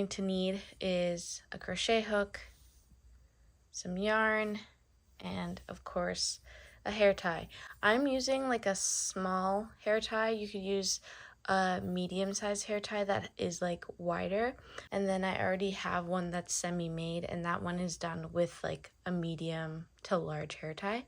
going to need is a crochet hook, some yarn, and of course a hair tie. I'm using like a small hair tie. You could use a medium-sized hair tie that is like wider, and then I already have one that's semi-made, and that one is done with like a medium to large hair tie.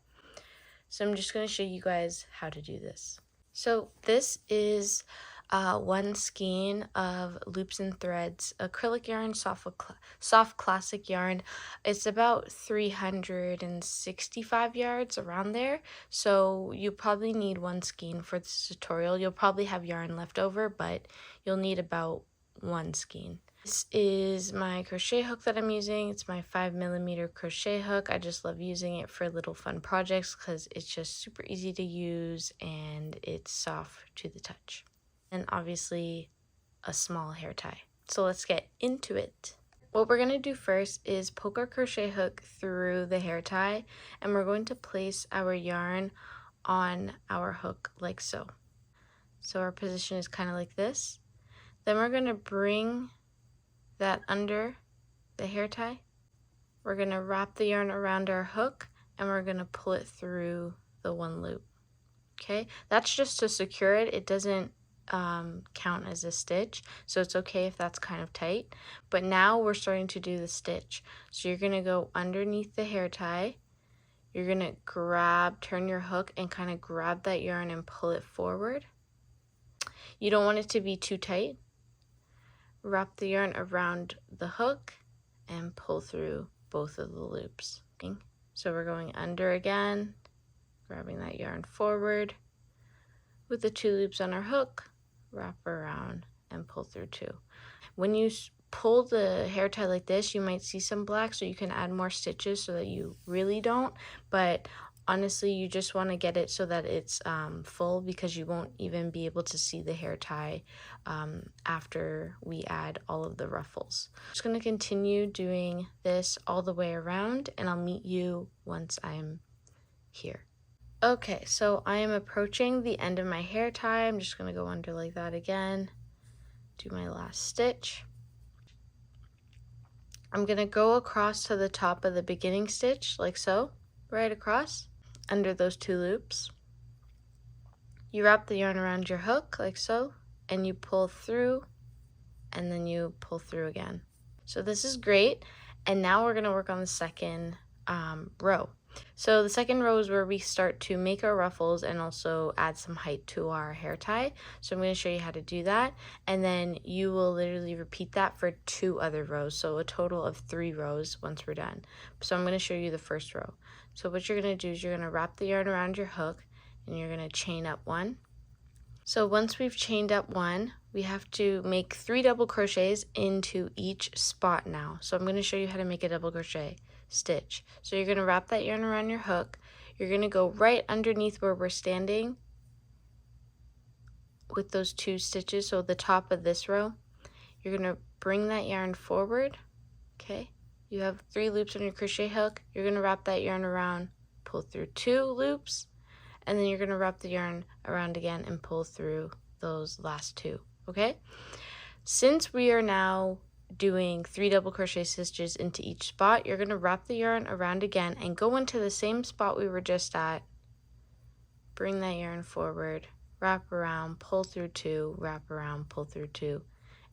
So I'm just going to show you guys how to do this. So this is one skein of loops and threads, acrylic yarn, soft classic yarn. It's about 365 yards, around there. So you probably need one skein for this tutorial. You'll probably have yarn left over, but you'll need about one skein. This is my crochet hook that I'm using. It's my 5mm crochet hook. I just love using it for little fun projects because it's just super easy to use and it's soft to the touch. And obviously a small hair tie. So let's get into it. What we're going to do first is poke our crochet hook through the hair tie, and we're going to place our yarn on our hook like so. So our position is kind of like this. Then we're going to bring that under the hair tie. We're going to wrap the yarn around our hook and we're going to pull it through the one loop. Okay, that's just to secure it. It doesn't count as a stitch, so it's okay if that's kind of tight. But now we're starting to do the stitch. So you're going to go underneath the hair tie. You're going to turn your hook and kind of grab that yarn and pull it forward. You don't want it to be too tight. Wrap the yarn around the hook and pull through both of the loops. Okay? So we're going under again, grabbing that yarn forward. With the 2 loops on our hook, wrap around and pull through 2. When you pull the hair tie like this, you might see some black, so you can add more stitches so that you really don't. But honestly, you just want to get it so that it's full, because you won't even be able to see the hair tie after we add all of the ruffles. I'm just going to continue doing this all the way around, and I'll meet you once I'm here. Okay, so I am approaching the end of my hair tie. I'm just going to go under like that again, do my last stitch. I'm going to go across to the top of the beginning stitch like so, right across under those 2 loops. You wrap the yarn around your hook like so, and you pull through, and then you pull through again. So this is great. And now we're going to work on the second row. So the second row is where we start to make our ruffles and also add some height to our hair tie. So I'm going to show you how to do that, and then you will literally repeat that for 2 other rows, so a total of 3 rows once we're done. So I'm going to show you the first row. So what you're going to do is you're going to wrap the yarn around your hook and you're going to chain up 1. So once we've chained up 1, we have to make 3 double crochets into each spot now. So I'm going to show you how to make a double crochet stitch. So you're going to wrap that yarn around your hook. You're going to go right underneath where we're standing with those 2 stitches, so the top of this row. You're going to bring that yarn forward. Okay, you have 3 loops on your crochet hook. You're going to wrap that yarn around, pull through 2 loops, and then you're going to wrap the yarn around again and pull through those last 2. Okay, since we are now doing 3 double crochet stitches into each spot, you're going to wrap the yarn around again and go into the same spot we were just at. Bring that yarn forward, wrap around, pull through 2, wrap around, pull through 2,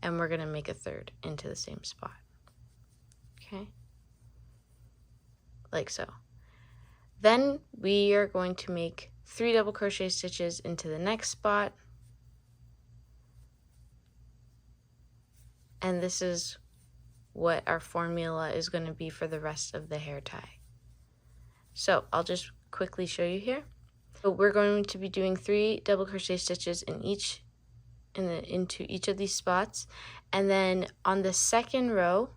and we're going to make a 3rd into the same spot. Okay, like so. Then we are going to make 3 double crochet stitches into the next spot. And this is what our formula is going to be for the rest of the hair tie. So I'll just quickly show you here. So we're going to be doing 3 double crochet stitches into each of these spots, and then on the second row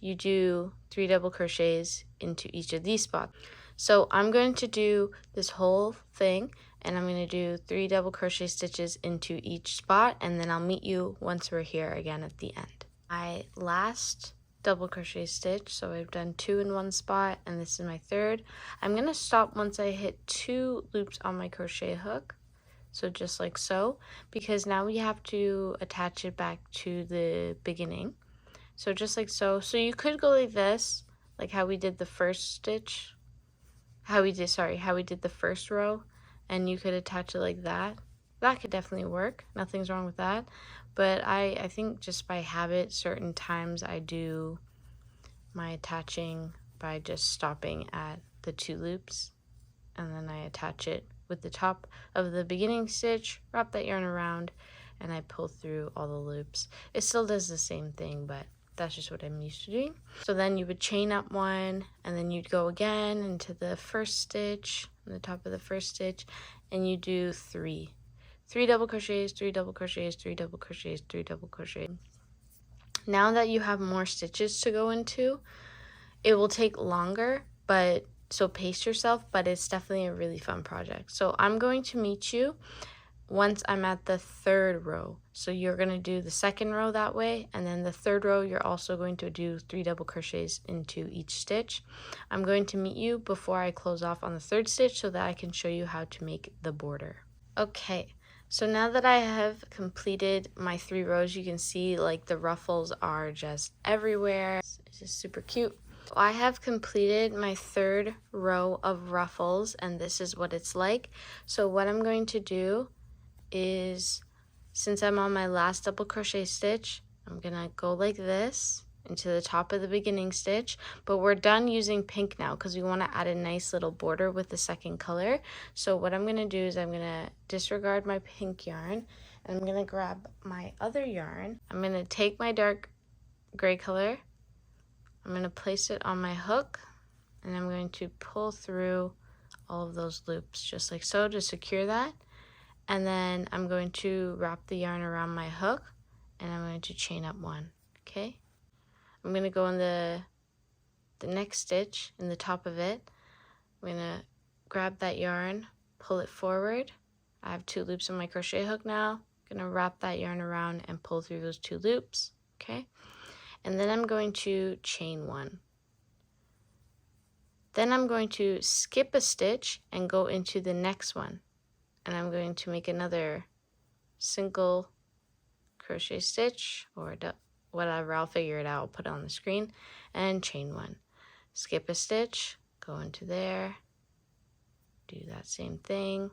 you do 3 double crochets into each of these spots. So I'm going to do this whole thing, and I'm going to do 3 double crochet stitches into each spot, and then I'll meet you once we're here again at the end. My last double crochet stitch, so I've done 2 in one spot, and this is my 3rd. I'm going to stop once I hit 2 loops on my crochet hook, so just like so, because now we have to attach it back to the beginning. So just like so. So you could go like this, like how we did the first stitch. How we did the first row, and you could attach it like that. That could definitely work. Nothing's wrong with that. But I think just by habit, certain times I do my attaching by just stopping at the 2 loops, and then I attach it with the top of the beginning stitch, wrap that yarn around, and I pull through all the loops. It still does the same thing, but that's just what I'm used to doing. So then you would chain up 1, and then you'd go again into the first stitch, on the top of the first stitch, and you do 3 double crochets, 3 double crochets, 3 double crochets, 3 double crochets. Now that you have more stitches to go into, it will take longer, but so pace yourself, but it's definitely a really fun project. So I'm going to meet you once I'm at the 3rd row. So you're going to do the 2nd row that way, and then the 3rd row you're also going to do 3 double crochets into each stitch. I'm going to meet you before I close off on the 3rd stitch so that I can show you how to make the border. Okay, so now that I have completed my 3 rows, you can see like the ruffles are just everywhere. It's just super cute. I have completed my 3rd row of ruffles, and this is what it's like. So what I'm going to do is, since I'm on my last double crochet stitch, I'm gonna go like this into the top of the beginning stitch, but we're done using pink now because we want to add a nice little border with the 2nd color. So what I'm gonna do is I'm gonna disregard my pink yarn, and I'm gonna grab my other yarn. I'm gonna take my dark gray color, I'm gonna place it on my hook, and I'm going to pull through all of those loops just like so to secure that. And then I'm going to wrap the yarn around my hook, and I'm going to chain up 1, okay? I'm going to go in the next stitch in the top of it. I'm going to grab that yarn, pull it forward. I have 2 loops on my crochet hook now. I'm going to wrap that yarn around and pull through those 2 loops, okay? And then I'm going to chain 1. Then I'm going to skip a stitch and go into the next one. And I'm going to make another single crochet stitch or whatever, I'll figure it out, I'll put it on the screen, and chain 1. Skip a stitch, go into there, do that same thing.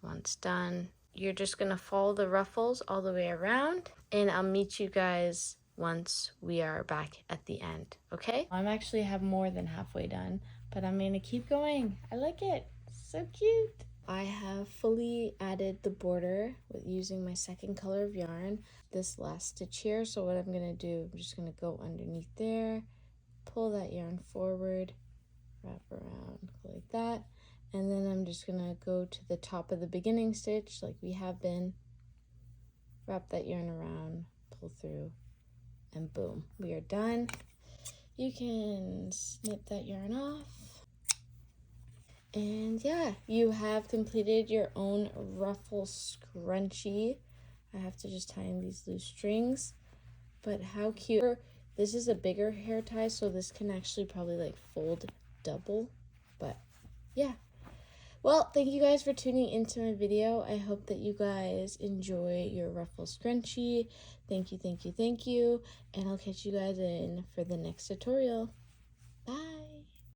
Once done, you're just gonna follow the ruffles all the way around, and I'll meet you guys once we are back at the end, okay? I'm actually have more than halfway done, but I'm gonna keep going. I like it, so cute. I have fully added the border with using my 2nd color of yarn, this last stitch here. So what I'm gonna do, I'm just gonna go underneath there, pull that yarn forward, wrap around, go like that, and then I'm just gonna go to the top of the beginning stitch like we have been, wrap that yarn around, pull through, and boom, we are done. You can snip that yarn off. And yeah, you have completed your own ruffle scrunchie. I have to just tie in these loose strings, but how cute. This is a bigger hair tie, so this can actually probably like fold double, but yeah. Well, thank you guys for tuning into my video. I hope that you guys enjoy your ruffle scrunchie. Thank you, thank you, thank you, and I'll catch you guys in for the next tutorial.